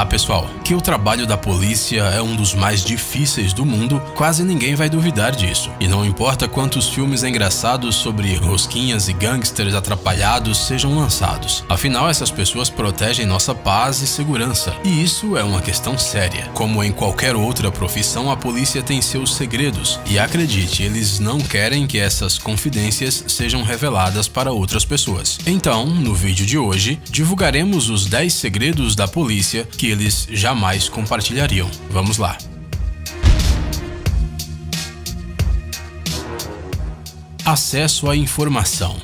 Olá pessoal, que o trabalho da polícia é um dos mais difíceis do mundo, quase ninguém vai duvidar disso. E não importa quantos filmes engraçados sobre rosquinhas e gangsters atrapalhados sejam lançados. Afinal, essas pessoas protegem nossa paz e segurança. E isso é uma questão séria. Como em qualquer outra profissão, a polícia tem seus segredos. E acredite, eles não querem que essas confidências sejam reveladas para outras pessoas. Então, no vídeo de hoje, divulgaremos os 10 segredos da polícia que eles jamais compartilhariam. Vamos lá. Acesso à informação.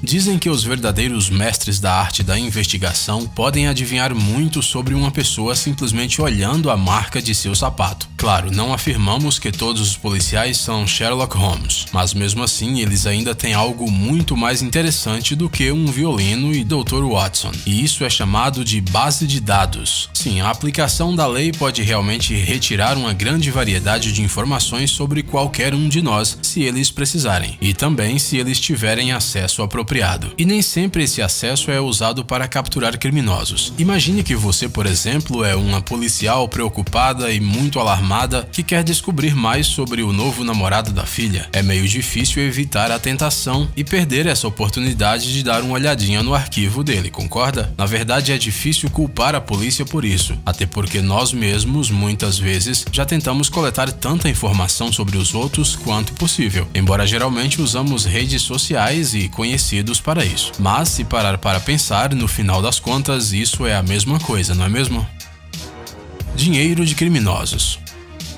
Dizem que os verdadeiros mestres da arte da investigação podem adivinhar muito sobre uma pessoa simplesmente olhando a marca de seu sapato. Claro, não afirmamos que todos os policiais são Sherlock Holmes, mas mesmo assim eles ainda têm algo muito mais interessante do que um violino e Dr. Watson. E isso é chamado de base de dados. Sim, a aplicação da lei pode realmente retirar uma grande variedade de informações sobre qualquer um de nós, se eles precisarem, e também se eles tiverem acesso apropriado. E nem sempre esse acesso é usado para capturar criminosos. Imagine que você, por exemplo, é uma policial preocupada e muito alarmada que quer descobrir mais sobre o novo namorado da filha. É meio difícil evitar a tentação e perder essa oportunidade de dar uma olhadinha no arquivo dele, concorda? Na verdade, é difícil culpar a polícia por isso, até porque nós mesmos, muitas vezes, já tentamos coletar tanta informação sobre os outros quanto possível, embora geralmente usamos redes sociais e conhecidos para isso. Mas se parar para pensar, no final das contas, isso é a mesma coisa, não é mesmo? Dinheiro de criminosos.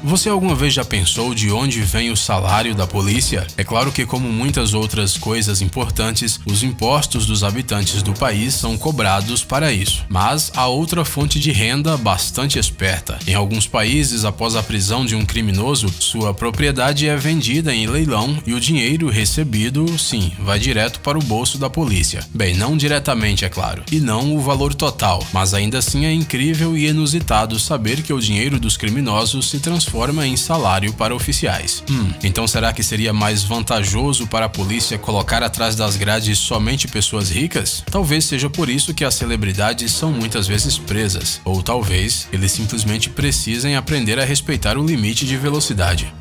Você alguma vez já pensou de onde vem o salário da polícia? É claro que, como muitas outras coisas importantes, os impostos dos habitantes do país são cobrados para isso. Mas há outra fonte de renda bastante esperta. Em alguns países, após a prisão de um criminoso, sua propriedade é vendida em leilão e o dinheiro recebido, sim, vai direto para o bolso da polícia. Bem, não diretamente, é claro, e não o valor total, mas ainda assim é incrível e inusitado saber que o dinheiro dos criminosos se transforma em salário para oficiais. Então será que seria mais vantajoso para a polícia colocar atrás das grades somente pessoas ricas? Talvez seja por isso que as celebridades são muitas vezes presas, ou talvez eles simplesmente precisem aprender a respeitar o limite de velocidade.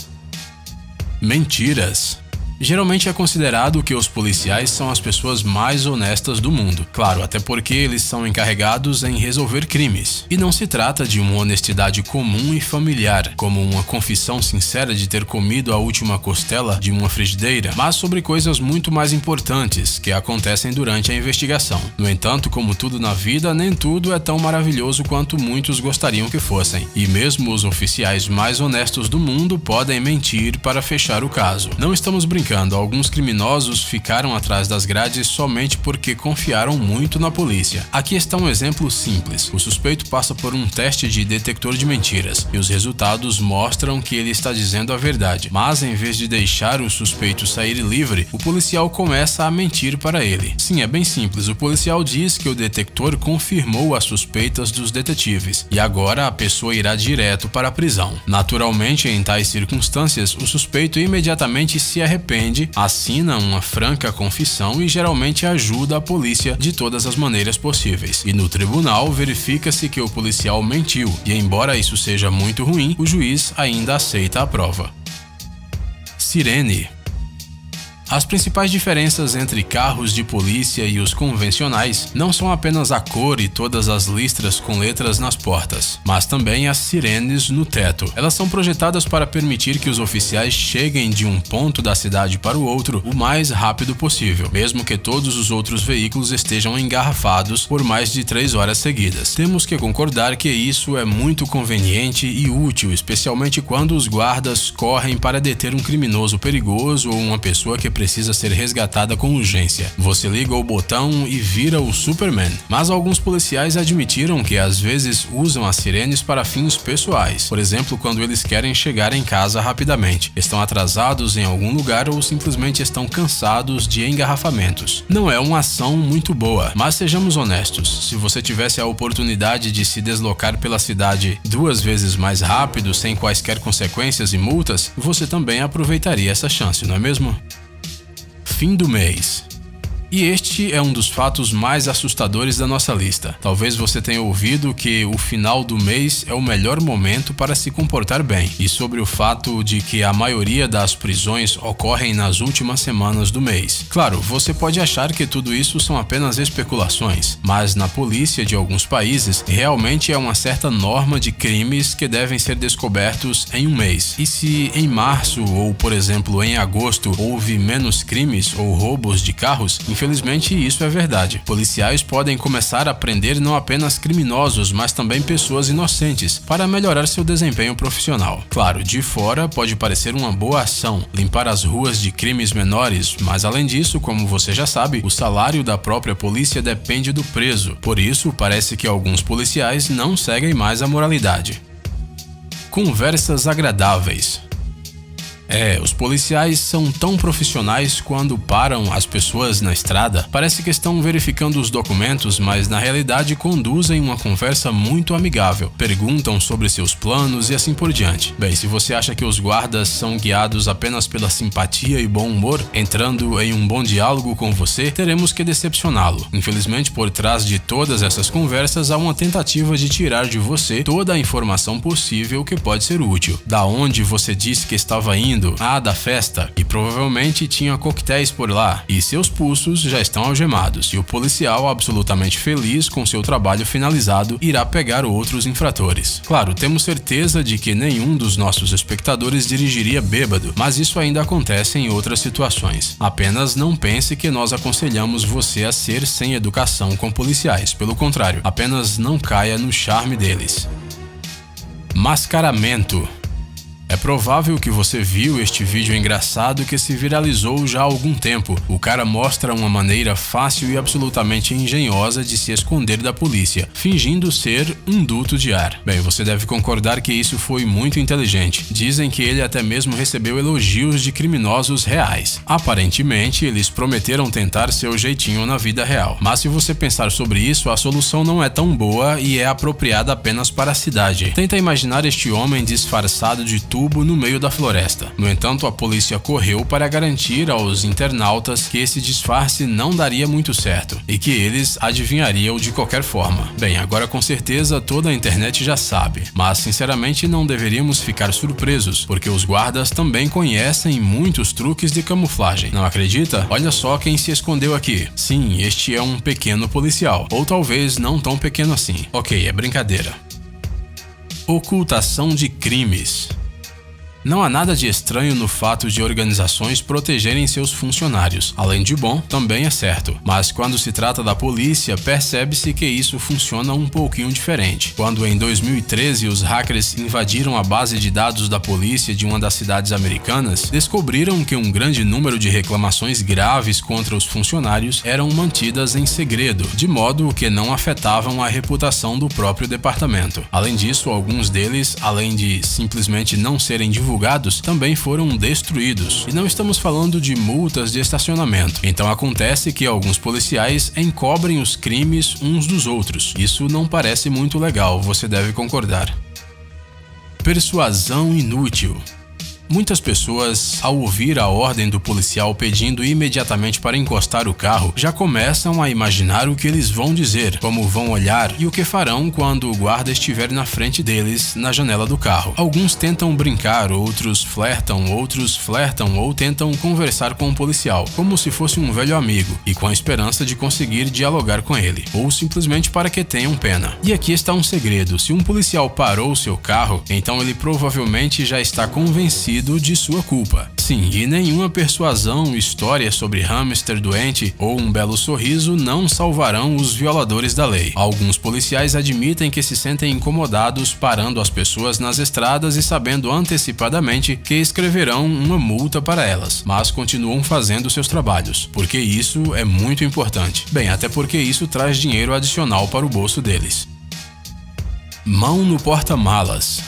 Mentiras. Geralmente é considerado que os policiais são as pessoas mais honestas do mundo. Claro, até porque eles são encarregados em resolver crimes. E não se trata de uma honestidade comum e familiar, como uma confissão sincera de ter comido a última costela de uma frigideira, mas sobre coisas muito mais importantes que acontecem durante a investigação. No entanto, como tudo na vida, nem tudo é tão maravilhoso quanto muitos gostariam que fossem. E mesmo os oficiais mais honestos do mundo podem mentir para fechar o caso. Não estamos brincando. Alguns criminosos ficaram atrás das grades somente porque confiaram muito na polícia. Aqui está um exemplo simples. O suspeito passa por um teste de detector de mentiras e os resultados mostram que ele está dizendo a verdade. Mas em vez de deixar o suspeito sair livre, o policial começa a mentir para ele. Sim, é bem simples. O policial diz que o detector confirmou as suspeitas dos detetives e agora a pessoa irá direto para a prisão. Naturalmente, em tais circunstâncias, o suspeito imediatamente se arrepende, assina uma franca confissão e geralmente ajuda a polícia de todas as maneiras possíveis. E no tribunal verifica-se que o policial mentiu e, embora isso seja muito ruim, o juiz ainda aceita a prova. Sirene. As principais diferenças entre carros de polícia e os convencionais não são apenas a cor e todas as listras com letras nas portas, mas também as sirenes no teto. Elas são projetadas para permitir que os oficiais cheguem de um ponto da cidade para o outro o mais rápido possível, mesmo que todos os outros veículos estejam engarrafados por mais de 3 horas seguidas. Temos que concordar que isso é muito conveniente e útil, especialmente quando os guardas correm para deter um criminoso perigoso ou uma pessoa que precisa ser resgatada com urgência. Você liga o botão e vira o Superman. Mas alguns policiais admitiram que às vezes usam as sirenes para fins pessoais. Por exemplo, quando eles querem chegar em casa rapidamente, estão atrasados em algum lugar ou simplesmente estão cansados de engarrafamentos. Não é uma ação muito boa, mas sejamos honestos, se você tivesse a oportunidade de se deslocar pela cidade 2 vezes mais rápido, sem quaisquer consequências e multas, você também aproveitaria essa chance, não é mesmo? Fim do mês. E este é um dos fatos mais assustadores da nossa lista. Talvez você tenha ouvido que o final do mês é o melhor momento para se comportar bem, e sobre o fato de que a maioria das prisões ocorrem nas últimas semanas do mês. Claro, você pode achar que tudo isso são apenas especulações, mas na polícia de alguns países realmente é uma certa norma de crimes que devem ser descobertos em um mês. E se em março ou, por exemplo, em agosto houve menos crimes ou roubos de carros, infelizmente isso é verdade. Policiais podem começar a prender não apenas criminosos, mas também pessoas inocentes, para melhorar seu desempenho profissional. Claro, de fora pode parecer uma boa ação, limpar as ruas de crimes menores, mas além disso, como você já sabe, o salário da própria polícia depende do preso. Por isso, parece que alguns policiais não seguem mais a moralidade. Conversas agradáveis. Os policiais são tão profissionais quando param as pessoas na estrada. Parece que estão verificando os documentos, mas na realidade conduzem uma conversa muito amigável. Perguntam sobre seus planos e assim por diante. Bem, se você acha que os guardas são guiados apenas pela simpatia e bom humor, entrando em um bom diálogo com você, teremos que decepcioná-lo. Infelizmente, por trás de todas essas conversas há uma tentativa de tirar de você toda a informação possível que pode ser útil. Da onde você disse que estava indo, da festa, e provavelmente tinha coquetéis por lá, e seus pulsos já estão algemados, e o policial, absolutamente feliz com seu trabalho finalizado, irá pegar outros infratores. Claro, temos certeza de que nenhum dos nossos espectadores dirigiria bêbado, mas isso ainda acontece em outras situações. Apenas não pense que nós aconselhamos você a ser sem educação com policiais, pelo contrário, apenas não caia no charme deles. Mascaramento. É provável que você viu este vídeo engraçado que se viralizou já há algum tempo. O cara mostra uma maneira fácil e absolutamente engenhosa de se esconder da polícia, fingindo ser um duto de ar. Bem, você deve concordar que isso foi muito inteligente. Dizem que ele até mesmo recebeu elogios de criminosos reais. Aparentemente, eles prometeram tentar seu jeitinho na vida real. Mas se você pensar sobre isso, a solução não é tão boa e é apropriada apenas para a cidade. Tenta imaginar este homem disfarçado de tubo no meio da floresta. No entanto, a polícia correu para garantir aos internautas que esse disfarce não daria muito certo e que eles adivinhariam de qualquer forma. Bem, agora com certeza toda a internet já sabe, mas sinceramente não deveríamos ficar surpresos, porque os guardas também conhecem muitos truques de camuflagem. Não acredita? Olha só quem se escondeu aqui. Sim, este é um pequeno policial, ou talvez não tão pequeno assim. Ok, é brincadeira. Ocultação de crimes. Não há nada de estranho no fato de organizações protegerem seus funcionários. Além de bom, também é certo. Mas quando se trata da polícia, percebe-se que isso funciona um pouquinho diferente. Quando em 2013 os hackers invadiram a base de dados da polícia de uma das cidades americanas, descobriram que um grande número de reclamações graves contra os funcionários eram mantidas em segredo, de modo que não afetavam a reputação do próprio departamento. Além disso, alguns deles, além de simplesmente não serem divulgados, também foram destruídos. E não estamos falando de multas de estacionamento. Então acontece que alguns policiais encobrem os crimes uns dos outros. Isso não parece muito legal, você deve concordar. Persuasão inútil. Muitas pessoas, ao ouvir a ordem do policial pedindo imediatamente para encostar o carro, já começam a imaginar o que eles vão dizer, como vão olhar e o que farão quando o guarda estiver na frente deles na janela do carro. Alguns tentam brincar, outros flertam ou tentam conversar com o policial, como se fosse um velho amigo, e com a esperança de conseguir dialogar com ele, ou simplesmente para que tenham pena. E aqui está um segredo: se um policial parou seu carro, então ele provavelmente já está convencido de sua culpa. Sim, e nenhuma persuasão, história sobre hamster doente ou um belo sorriso não salvarão os violadores da lei. Alguns policiais admitem que se sentem incomodados parando as pessoas nas estradas e sabendo antecipadamente que escreverão uma multa para elas, mas continuam fazendo seus trabalhos, porque isso é muito importante. Bem, até porque isso traz dinheiro adicional para o bolso deles. Mão no porta-malas.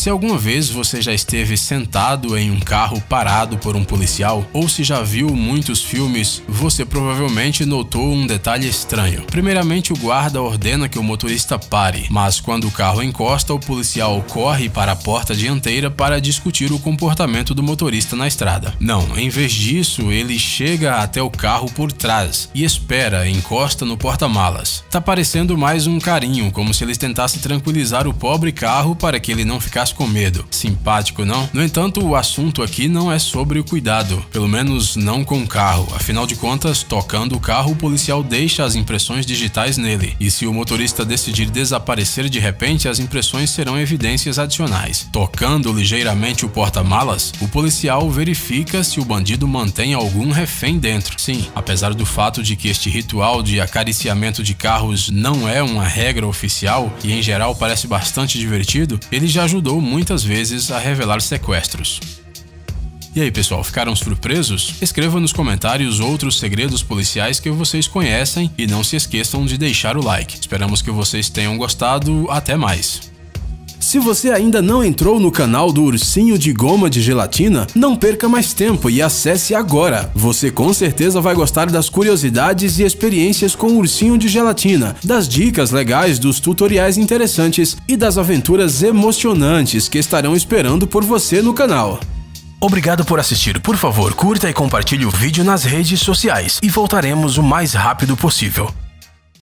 Se alguma vez você já esteve sentado em um carro parado por um policial, ou se já viu muitos filmes, você provavelmente notou um detalhe estranho. Primeiramente, o guarda ordena que o motorista pare, mas quando o carro encosta, o policial corre para a porta dianteira para discutir o comportamento do motorista na estrada. Não, em vez disso, ele chega até o carro por trás e espera, encosta no porta-malas. Tá parecendo mais um carinho, como se ele tentasse tranquilizar o pobre carro para que ele não ficasse com medo. Simpático, não? No entanto, o assunto aqui não é sobre o cuidado, pelo menos não com o carro. Afinal de contas, tocando o carro, o policial deixa as impressões digitais nele. E se o motorista decidir desaparecer de repente, as impressões serão evidências adicionais. Tocando ligeiramente o porta-malas, o policial verifica se o bandido mantém algum refém dentro. Sim, apesar do fato de que este ritual de acariciamento de carros não é uma regra oficial e em geral parece bastante divertido, ele já ajudou muitas vezes a revelar sequestros. E aí, pessoal, ficaram surpresos? Escreva nos comentários outros segredos policiais que vocês conhecem e não se esqueçam de deixar o like. Esperamos que vocês tenham gostado. Até mais! Se você ainda não entrou no canal do Ursinho de Goma de Gelatina, não perca mais tempo e acesse agora. Você com certeza vai gostar das curiosidades e experiências com o Ursinho de Gelatina, das dicas legais, dos tutoriais interessantes e das aventuras emocionantes que estarão esperando por você no canal. Obrigado por assistir. Por favor, curta e compartilhe o vídeo nas redes sociais e voltaremos o mais rápido possível.